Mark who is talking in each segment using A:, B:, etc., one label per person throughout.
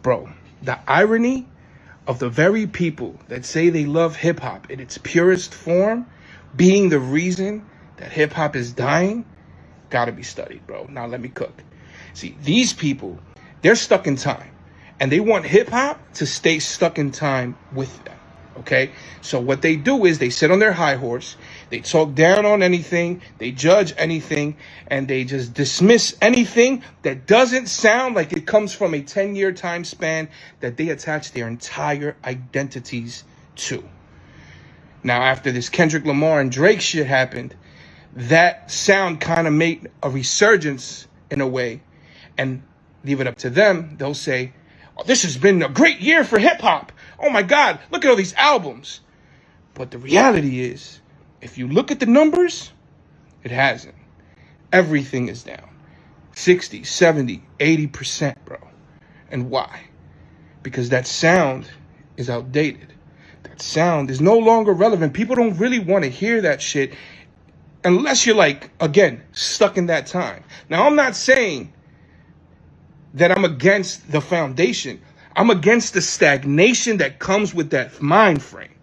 A: Bro, the irony of the very people that say they love hip hop in its purest form being the reason that hip hop is dying, gotta be studied, bro. Now let me cook. See, these people, they're stuck in time, and they want hip hop to stay stuck in time with them. Okay, so what they do is they sit on their high horse, they talk down on anything, they judge anything, and they just dismiss anything that doesn't sound like it comes from a 10-year time span that they attach their entire identities to. Now, after this Kendrick Lamar and Drake shit happened, that sound kind of made a resurgence in a way, and leave it up to them, they'll say, oh, this has been a great year for hip hop. Oh my God, look at all these albums. But the reality is, if you look at the numbers, it hasn't. Everything is down. 60, 70, 80%, bro. And why? Because that sound is outdated. That sound is no longer relevant. People don't really want to hear that shit unless you're like, again, stuck in that time. Now, I'm not saying that I'm against the foundation. I'm against the stagnation that comes with that mind frame.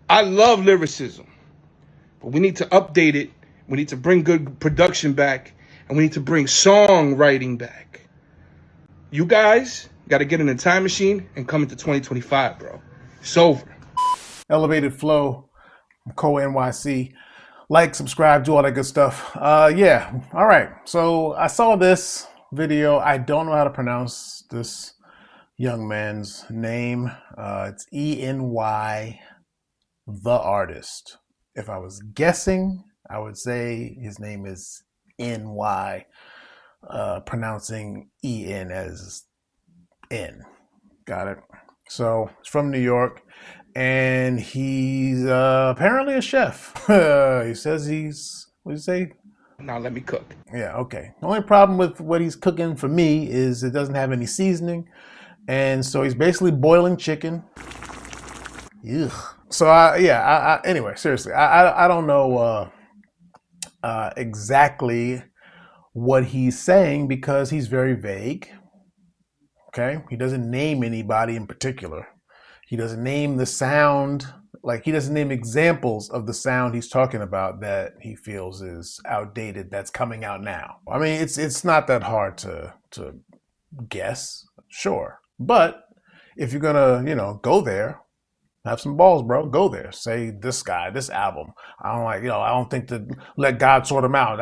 A: I love lyricism, but we need to update it. We need to bring good production back, and we need to bring songwriting back. You guys got to get in a time machine and come into 2025, bro. It's over.
B: Elevated Flow, Co-NYC. Like, subscribe, do all that good stuff. Yeah, all right. So I saw this video. I don't know how to pronounce this young man's name. It's ENY the Artist. If I was guessing, I would say his name is NY, pronouncing EN as N. Got it? So he's from New York, and he's apparently a chef. He says he's, what do you say?
A: Now let me cook.
B: Yeah, okay. The only problem with what he's cooking for me is it doesn't have any seasoning. And so he's basically boiling chicken. Ugh. So anyway, seriously, I don't know exactly what he's saying because he's very vague. Okay, he doesn't name anybody in particular. He doesn't name the sound, like he doesn't name examples of the sound he's talking about that he feels is outdated that's coming out now. I mean, it's not that hard to guess, sure. But if you're gonna, go there, have some balls, bro. Go there. Say this guy, this album. I don't think to let God sort him out.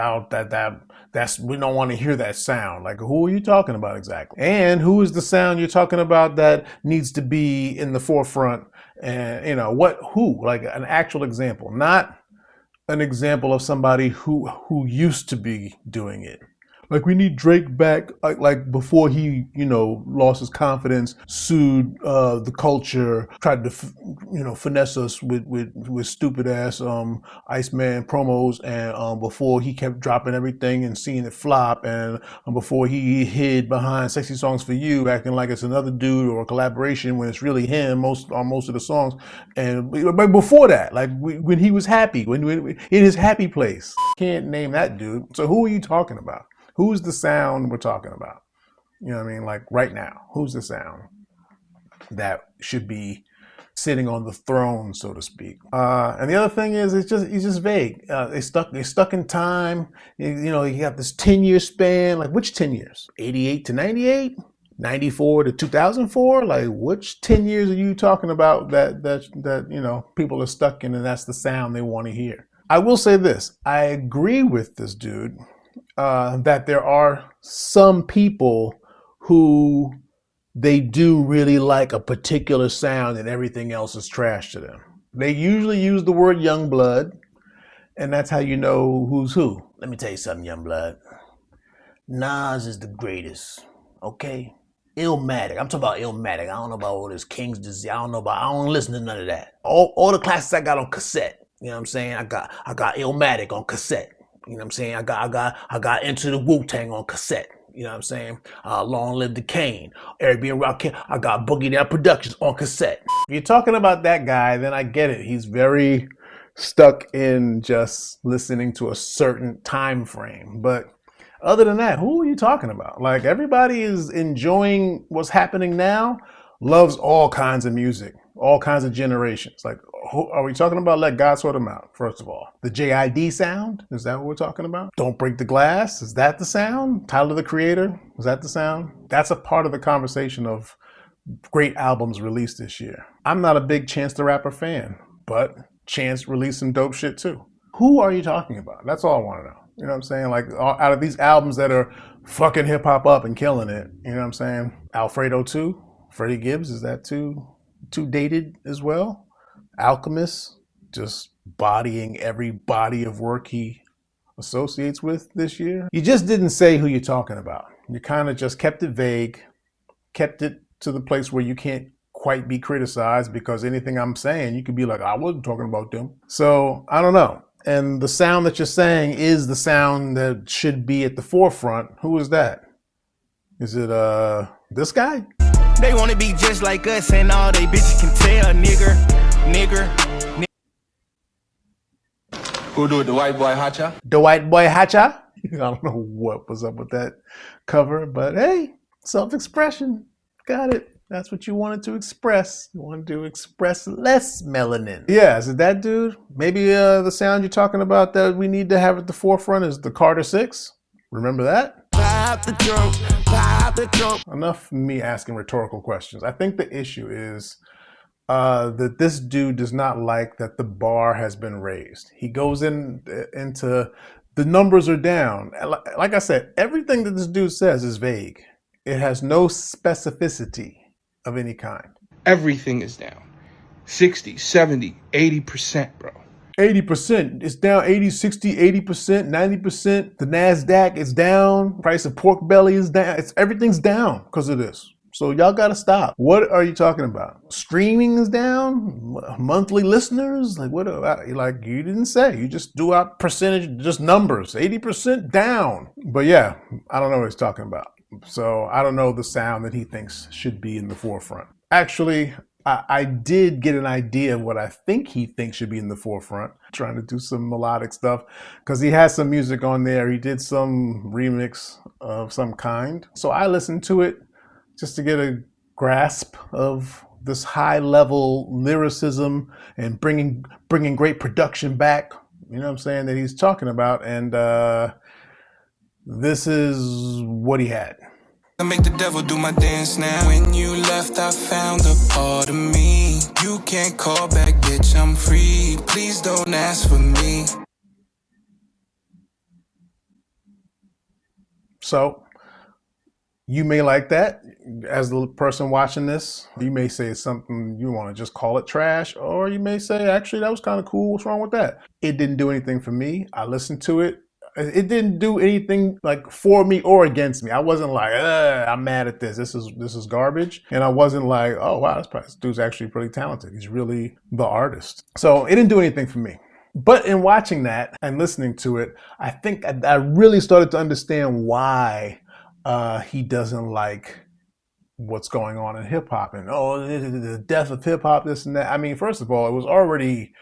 B: We don't want to hear that sound. Like, who are you talking about exactly? And who is the sound you're talking about that needs to be in the forefront? And who? Like an actual example, not an example of somebody who used to be doing it. Like, we need Drake back, like before he, lost his confidence, sued the culture, tried to, finesse us with stupid ass Iceman promos, and before he kept dropping everything and seeing it flop, and before he hid behind Sexy Songs for You, acting like it's another dude or a collaboration when it's really him on most of the songs. But before that, like when he was happy, when in his happy place, can't name that dude. So who are you talking about? Who's the sound we're talking about? You know what I mean? Like right now, who's the sound that should be sitting on the throne, so to speak? And the other thing is, he's just vague. They're stuck in time. You got this 10-year span. Like, which 10 years? 88 to 98? 94 to 2004? Like, which 10 years are you talking about that people are stuck in, and that's the sound they want to hear? I will say this. I agree with this dude. That there are some people who they do really like a particular sound and everything else is trash to them. They usually use the word young blood, and that's how you know who's who. Let me tell you something, young blood. Nas is the greatest, okay? Illmatic. I'm talking about Illmatic. I don't know about all this King's Disease. I don't listen to none of that. All the classics I got on cassette. You know what I'm saying? I got Illmatic on cassette. You know what I'm saying? I got Into the Wu-Tang on cassette. You know what I'm saying? Long Live the Kane. Eric B. and Rakim. I got Boogie Down Productions on cassette. If you're talking about that guy, then I get it. He's very stuck in just listening to a certain time frame. But Other than that, who are you talking about? Like, everybody is enjoying what's happening now, loves all kinds of music, all kinds of generations. Like, who, are we talking about Let God Sort Them Out, first of all? The JID sound? Is that what we're talking about? Don't Break the Glass? Is that the sound? Tyler, the Creator? Is that the sound? That's a part of the conversation of great albums released this year. I'm not a big Chance the Rapper fan, but Chance released some dope shit too. Who are you talking about? That's all I want to know. You know what I'm saying? Like, out of these albums that are fucking hip hop up and killing it, you know what I'm saying? Alfredo 2, Freddie Gibbs, is that too dated as well? Alchemist, just bodying every body of work he associates with this year. You just didn't say who you're talking about. You kind of just kept it vague, kept it to the place where you can't quite be criticized, because anything I'm saying, you could be like, I wasn't talking about them. So I don't know. And the sound that you're saying is the sound that should be at the forefront. Who is that? Is it this guy?
C: They want to be just like us, and all they bitches can tell, nigger. Who do it, the white boy Hacha?
B: The white boy Hacha? I don't know what was up with that cover, but hey, self-expression. Got it. That's what you wanted to express. You wanted to express less melanin. Yeah, is it that dude? Maybe the sound you're talking about that we need to have at the forefront is the Carter 6. Remember that?
C: Pop the trunk.
B: Enough of me asking rhetorical questions. I think the issue is that this dude does not like that the bar has been raised. He goes into the numbers are down. Like I said, everything that this dude says is vague. It has no specificity of any kind.
A: Everything is down. 60, 70, 80%, bro.
B: 80%. It's down 80, 60, 80%, 90%. The NASDAQ is down. Price of pork belly is down. Everything's down because of this. So y'all got to stop. What are you talking about? Streaming is down? Monthly listeners? Like, what? Like, you didn't say. You just do out percentage, just numbers. 80% down. But yeah, I don't know what he's talking about. So I don't know the sound that he thinks should be in the forefront. Actually, I did get an idea of what I think he thinks should be in the forefront. Trying to do some melodic stuff because he has some music on there. He did some remix of some kind. So I listened to it just to get a grasp of this high level lyricism and bringing great production back. You know what I'm saying, that he's talking about. And this is what he had.
C: I make the devil do my dance now. When you left, I found a part of me. You can't call back, bitch, I'm free. Please don't ask for me.
B: So you may like that. As the person watching this, you may say it's something you want to just call it trash, or you may say, actually, that was kind of cool. What's wrong with that? It didn't do anything for me. I listened to it. It didn't do anything like for me or against me. I wasn't like, I'm mad at this. This is garbage. And I wasn't like, oh wow, this dude's actually pretty talented. He's really the artist. So it didn't do anything for me. But in watching that and listening to it, I think I really started to understand why he doesn't like what's going on in hip hop and the death of hip hop, this and that. I mean, first of all, it was already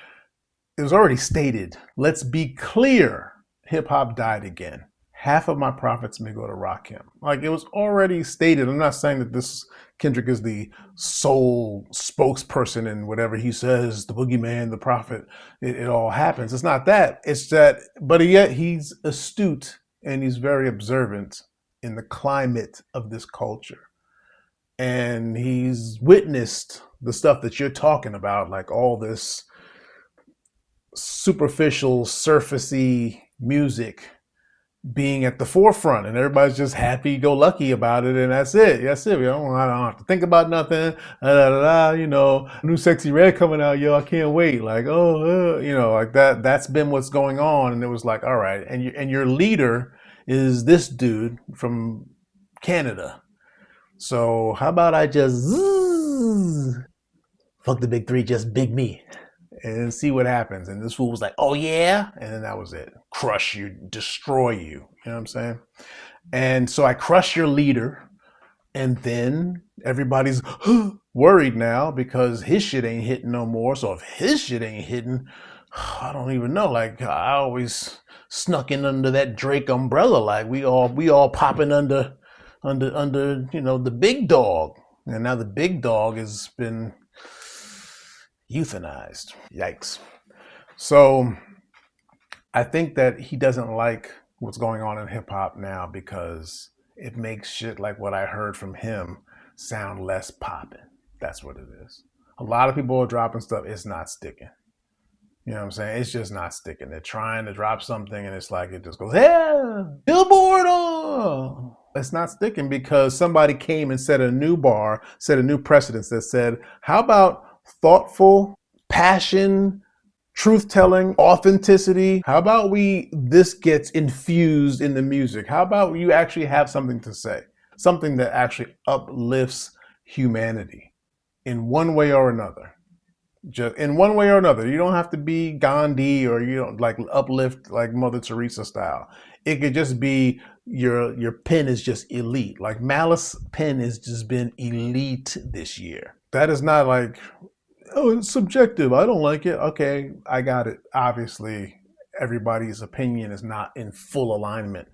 B: stated. Let's be clear. Hip hop died again. Half of my profits may go to Rakim. Like, it was already stated. I'm not saying that this Kendrick is the sole spokesperson and whatever he says, the boogeyman, the prophet, it all happens. It's not that. It's that, but yet he's astute and he's very observant in the climate of this culture. And he's witnessed the stuff that you're talking about, like all this superficial, surfacey music being at the forefront, and everybody's just happy-go-lucky about it, and that's it. That's it. I don't have to think about nothing. You know, new Sexy Red coming out, yo, I can't wait. Like, you know, like that. That's been what's going on, and it was like, all right. And your leader is this dude from Canada. So how about I just fuck the big three, just big me, and see what happens. And this fool was like, oh yeah? And then that was it. Crush you, destroy you. You know what I'm saying? And so I crush your leader, and then everybody's worried now because his shit ain't hitting no more. So if his shit ain't hitting, I don't even know. Like I always snuck in under that Drake umbrella. Like we all popping under the big dog, and now the big dog has been euthanized. Yikes. So I think that he doesn't like what's going on in hip hop now because it makes shit like what I heard from him sound less popping. That's what it is. A lot of people are dropping stuff. It's not sticking. You know what I'm saying? It's just not sticking. They're trying to drop something and it's like it just goes, yeah, Billboard. Oh. It's not sticking because somebody came and set a new bar, set a new precedence that said, how about thoughtful, passion, truth-telling, authenticity? How about this gets infused in the music? How about you actually have something to say? Something that actually uplifts humanity in one way or another. Just in one way or another. You don't have to be Gandhi or you don't like uplift like Mother Teresa style. It could just be your pen is just elite. Like Malice pen has just been elite this year. That is not like, oh, it's subjective. I don't like it. Okay, I got it. Obviously, everybody's opinion is not in full alignment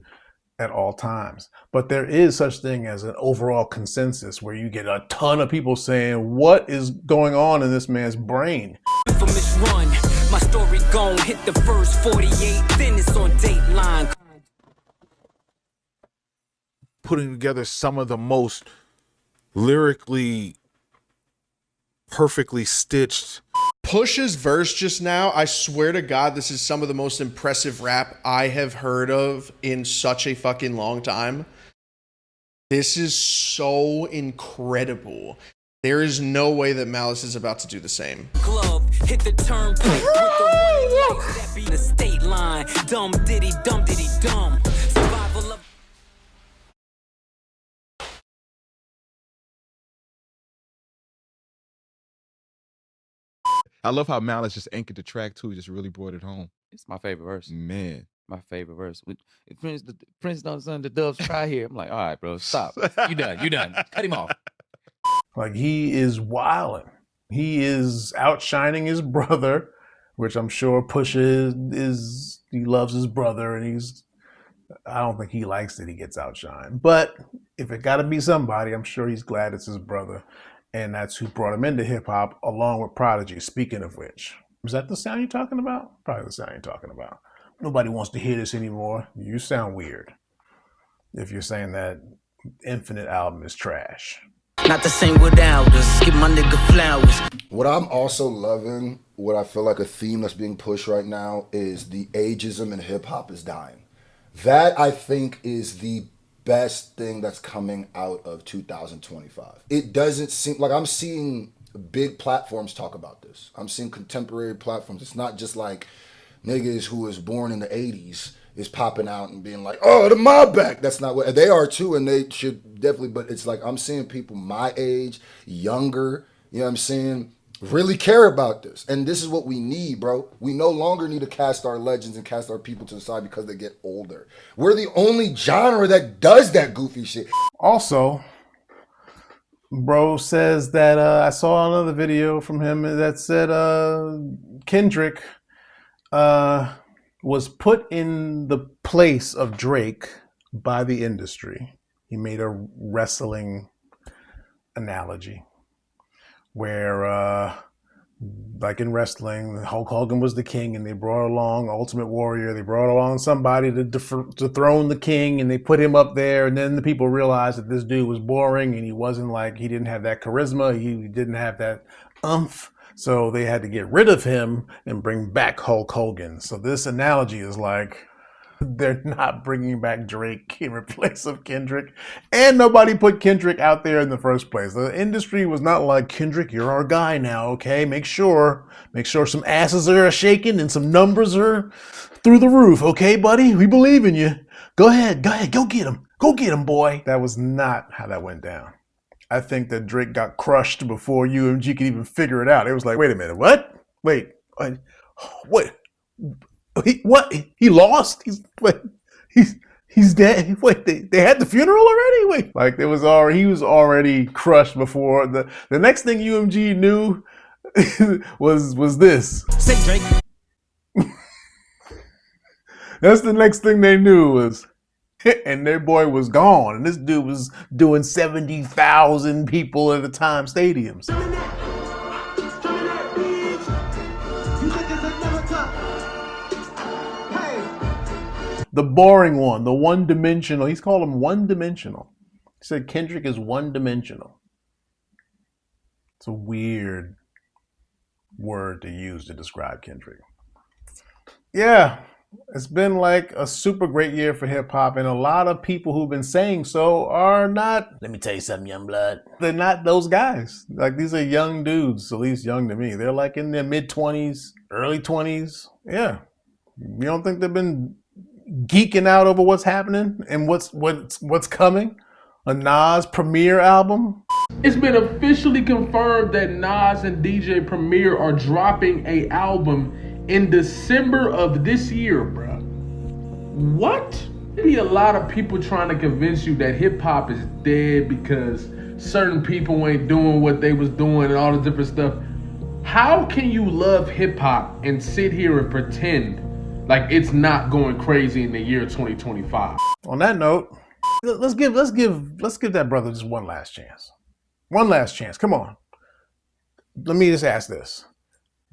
B: at all times. But there is such thing as an overall consensus where you get a ton of people saying, what is going on in this man's brain?
D: Run. My story gon' hit the first 48, then it's on Dateline.
E: Putting together some of the most lyrically perfectly stitched.
F: Push's verse just now, I swear to God, this is some of the most impressive rap I have heard of in such a fucking long time. This is so incredible. There is no way that Malice is about to do the same.
D: Glove, hit the turnpike with the running lights that be the state line. Dumb diddy dumb. Survival of
E: I love how Malice just anchored the track too. He just really brought it home.
G: It's my favorite verse.
E: Man.
G: My favorite verse. Prince don't son the doves cry here. I'm like, all right, bro, stop. You done. Cut him off.
B: Like he is wilding. He is outshining his brother, which I'm sure Push is he loves his brother and I don't think he likes that he gets outshined. But if it gotta be somebody, I'm sure he's glad it's his brother. And that's who brought him into hip hop along with Prodigy. Speaking of which, is that the sound you're talking about? Probably the sound you're talking about. Nobody wants to hear this anymore. You sound weird if you're saying that Infinite album is trash.
D: not the same without us. Give my nigga flowers.
H: What I'm also loving, what I feel like a theme that's being pushed right now is the ageism in hip hop is dying. That I think is the best thing that's coming out of 2025. It doesn't seem like I'm seeing big platforms talk about this. I'm seeing contemporary platforms. It's not just like niggas who was born in the 80s is popping out and being like, oh, the mob back. That's not what they are too, and they should definitely, but it's like I'm seeing people my age, younger, you know what I'm saying, really care about this. And this is what we need, bro. We no longer need to cast our legends and cast our people to the side because they get older. We're the only genre that does that goofy shit.
B: Also, bro says that I saw another video from him that said Kendrick was put in the place of Drake by the industry. He made a wrestling analogy where like in wrestling, Hulk Hogan was the king and they brought along Ultimate Warrior. They brought along somebody to dethrone the king and they put him up there. And then the people realized that this dude was boring and he wasn't like, he didn't have that charisma. He didn't have that oomph. So they had to get rid of him and bring back Hulk Hogan. So this analogy is like, they're not bringing back Drake in replace of Kendrick. And nobody put Kendrick out there in the first place. The industry was not like, Kendrick, you're our guy now, okay? Make sure some asses are shaking and some numbers are through the roof, okay, buddy? We believe in you. Go ahead, go get him. Go get him, boy. That was not how that went down. I think that Drake got crushed before UMG could even figure it out. It was like, wait a minute, what? Wait, what? What? He lost? He's dead? Wait, they had the funeral already? Wait, like he was already crushed before the next thing UMG knew was this.
D: Say Drake.
B: That's the next thing they knew was, and their boy was gone. And this dude was doing 70,000 people at a time stadiums. The boring one, the one-dimensional. He's called him one-dimensional. He said Kendrick is one-dimensional. It's a weird word to use to describe Kendrick. Yeah, it's been like a super great year for hip hop, and a lot of people who've been saying so are not. Let me tell you something, young blood. They're not those guys. Like, these are young dudes, at least young to me. They're like in their mid-20s, early 20s. Yeah. You don't think they've been geeking out over what's happening and what's coming? A Nas Premier album?
A: It's been officially confirmed that Nas and DJ Premier are dropping a album in December of this year, bro. What? There be a lot of people trying to convince you that hip hop is dead because certain people ain't doing what they was doing and all the different stuff. How can you love hip hop and sit here and pretend like it's not going crazy in the year 2025?
B: On that note, let's give that brother just one last chance. One last chance. Come on. Let me just ask this.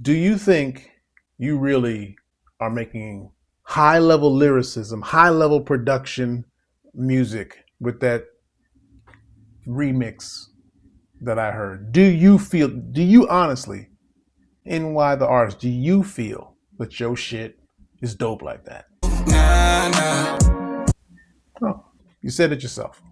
B: Do you think you really are making high-level lyricism, high-level production music with that remix that I heard? Do you honestly, ENY the Artist, do you feel that your shit is dope like that?
C: Nah, nah.
B: Oh, you said it yourself.